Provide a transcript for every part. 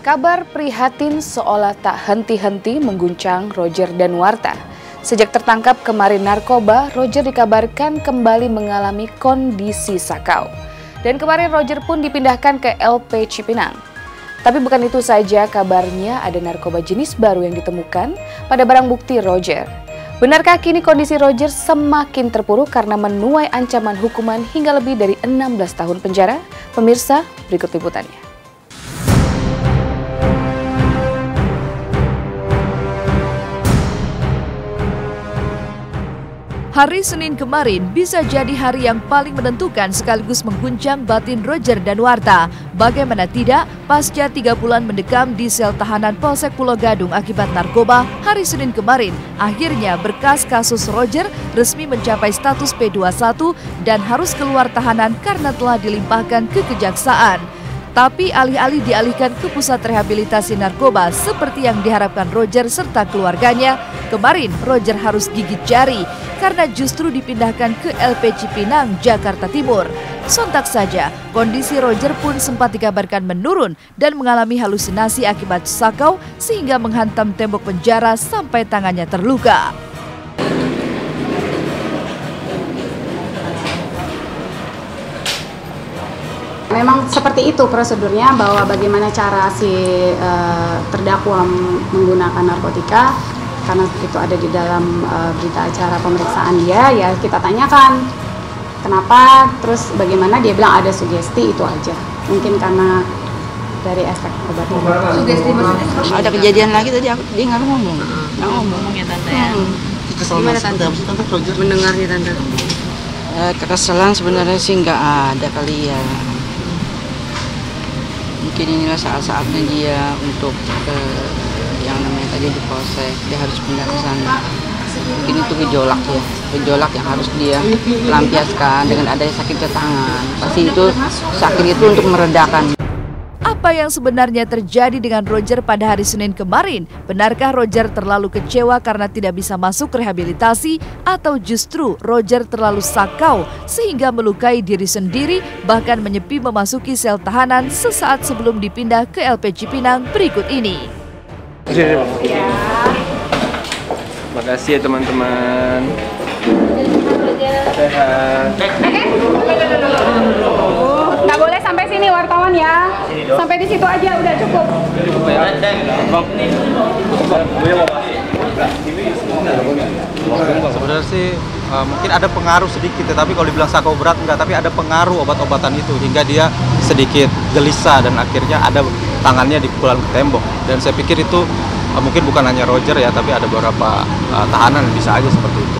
Kabar prihatin seolah tak henti-henti mengguncang Roger Danuarta. Sejak tertangkap kemarin narkoba, Roger dikabarkan kembali mengalami kondisi sakau. Dan kemarin Roger pun dipindahkan ke LP Cipinang. Tapi bukan itu saja, kabarnya ada narkoba jenis baru yang ditemukan pada barang bukti Roger. Benarkah kini kondisi Roger semakin terpuruk karena menuai ancaman hukuman hingga lebih dari 16 tahun penjara? Pemirsa, berikut liputannya. Hari Senin kemarin bisa jadi hari yang paling menentukan sekaligus mengguncang batin Roger Danuarta. Bagaimana tidak, pasca 3 bulan mendekam di sel tahanan Polsek Pulau Gadung akibat narkoba, hari Senin kemarin akhirnya berkas kasus Roger resmi mencapai status P21 dan harus keluar tahanan karena telah dilimpahkan ke kejaksaan. Tapi alih-alih dialihkan ke pusat rehabilitasi narkoba seperti yang diharapkan Roger serta keluarganya, kemarin Roger harus gigit jari karena justru dipindahkan ke LP Cipinang, Jakarta Timur. Sontak saja, kondisi Roger pun sempat dikabarkan menurun dan mengalami halusinasi akibat sakau sehingga menghantam tembok penjara sampai tangannya terluka. Memang seperti itu prosedurnya, bahwa bagaimana cara si terdakwa menggunakan narkotika, karena itu ada di dalam berita acara pemeriksaan dia, ya kita tanyakan kenapa, terus bagaimana, dia bilang ada sugesti, itu aja. Mungkin karena dari efek obat-obatan. Sugesti maksudnya? Ada kejadian lagi tadi, dia nggak ngomong ya tante ya. Gimana tante? Mendengarnya tante? Kekesalan sebenarnya sih nggak ada kali ya. Mungkin inilah saat-saatnya dia untuk yang namanya tadi di polsek, dia harus pindah ke sana. Mungkin itu gejolak yang harus dia lampiaskan dengan adanya sakitnya tangan. Pasti itu sakit itu untuk meredakan. Apa yang sebenarnya terjadi dengan Roger pada hari Senin kemarin? Benarkah Roger terlalu kecewa karena tidak bisa masuk rehabilitasi, atau justru Roger terlalu sakau sehingga melukai diri sendiri bahkan menyepi memasuki sel tahanan sesaat sebelum dipindah ke LP Cipinang berikut ini? Makasih ya teman-teman. Sehat. Nggak boleh sampai sini wartawan ya. Sampai di situ aja udah cukup. Sebenarnya sih mungkin ada pengaruh sedikit, tapi kalau dibilang sakau berat enggak, tapi ada pengaruh obat-obatan itu hingga dia sedikit gelisah dan akhirnya ada tangannya dipukulan ke tembok. Dan saya pikir itu mungkin bukan hanya Roger ya, tapi ada beberapa tahanan bisa aja seperti itu.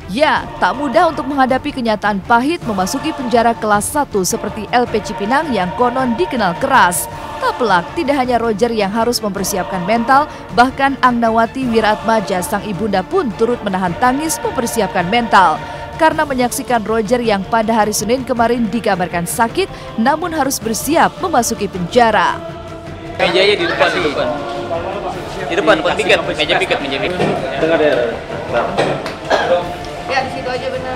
Ya, tak mudah untuk menghadapi kenyataan pahit memasuki penjara kelas 1 seperti LP Cipinang yang konon dikenal keras. Tak pelak, tidak hanya Roger yang harus mempersiapkan mental, bahkan Angnawati Wiratmaja sang ibunda pun turut menahan tangis mempersiapkan mental. Karena menyaksikan Roger yang pada hari Senin kemarin dikabarkan sakit, namun harus bersiap memasuki penjara. Mejanya di depan. Di depan piket, meja piket. Dengar ya. Ya di situ aja benar.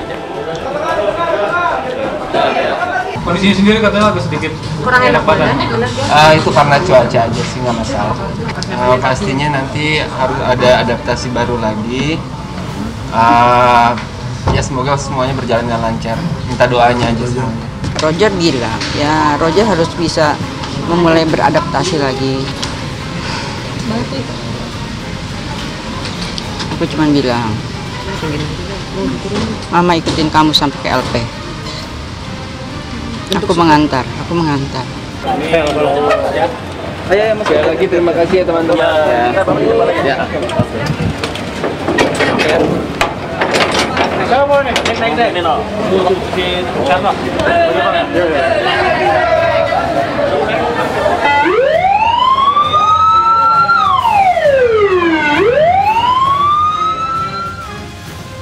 Kondisinya sendiri katanya agak sedikit Kurang enak badan. Itu karena cuaca aja sih, nggak masalah. Pastinya nanti harus ada adaptasi baru lagi. Ya semoga semuanya berjalan dengan lancar. Minta doanya aja semuanya. Roger bilang, ya Roger harus bisa memulai beradaptasi lagi. Aku cuma bilang, Mama ikutin kamu sampai ke LP. Aku mengantar. Ayo Mas, sekali lagi terima kasih ya teman-teman. Ya.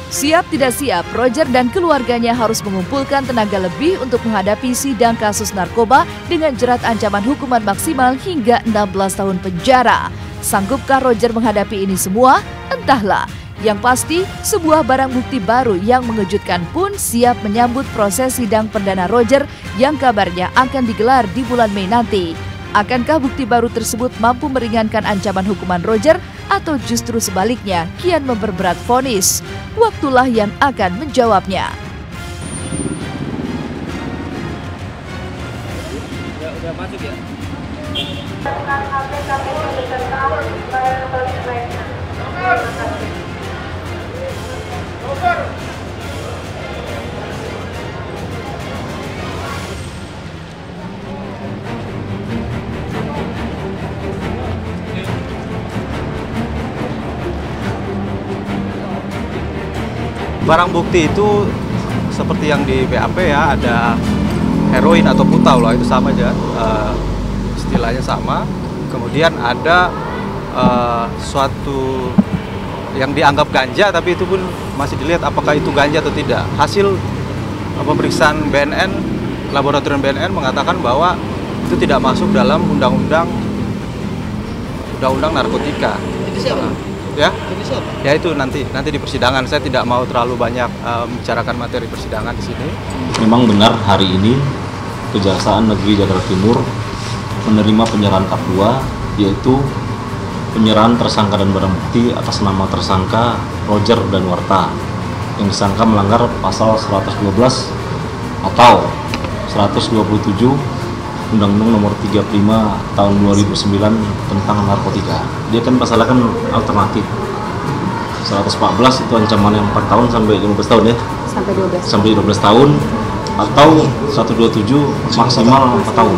Siap tidak siap, Roger dan keluarganya harus mengumpulkan tenaga lebih untuk menghadapi sidang kasus narkoba dengan jerat ancaman hukuman maksimal hingga 16 tahun penjara. Sanggupkah Roger menghadapi ini semua? Entahlah. Yang pasti, sebuah barang bukti baru yang mengejutkan pun siap menyambut proses sidang perdana Roger yang kabarnya akan digelar di bulan Mei nanti. Akankah bukti baru tersebut mampu meringankan ancaman hukuman Roger atau justru sebaliknya kian memperberat vonis? Waktulah yang akan menjawabnya. Udah masuk ya? Barang bukti itu seperti yang di BAP ya, ada heroin atau putau lah, itu sama aja, istilahnya sama. Kemudian ada suatu yang dianggap ganja, tapi itu pun masih dilihat apakah itu ganja atau tidak. Hasil pemeriksaan BNN, laboratorium BNN mengatakan bahwa itu tidak masuk dalam undang-undang narkotika. Itu siapa? Ya, Itu siapa? ya itu nanti di persidangan. Saya tidak mau terlalu banyak membicarakan materi persidangan di sini. Memang benar hari ini Kejaksaan Negeri Jakarta Timur menerima penyerahan tahap 2, yaitu penyerahan tersangka dan barang bukti atas nama tersangka Roger Danuarta yang disangka melanggar pasal 112 atau 127 Undang-Undang Nomor 35 Tahun 2009 tentang narkotika. Dia kan pasalnya kan alternatif. 114 itu ancaman yang 4 tahun sampai 15 tahun ya. Sampai 12 tahun atau 127 maksimal 4 tahun.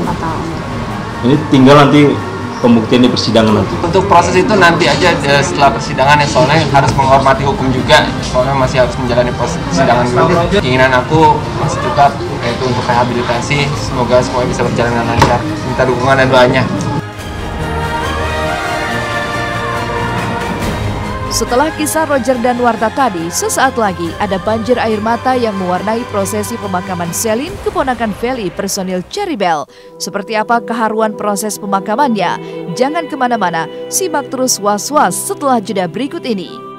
Ini tinggal nanti pembuktian di persidangan nanti. Untuk proses itu nanti aja setelah persidangan ya, soalnya harus menghormati hukum juga, soalnya masih harus menjalani proses persidangan dulu. Keinginan aku masih tetap yaitu untuk rehabilitasi, semoga semuanya bisa berjalan dengan lancar. Minta dukungan dan doanya. Setelah kisah Roger Danuarta tadi, sesaat lagi ada banjir air mata yang mewarnai prosesi pemakaman Selin, keponakan Feli personil Ceribel. Seperti apa keharuan proses pemakamannya? Jangan kemana-mana, simak terus Was-Was setelah jeda berikut ini.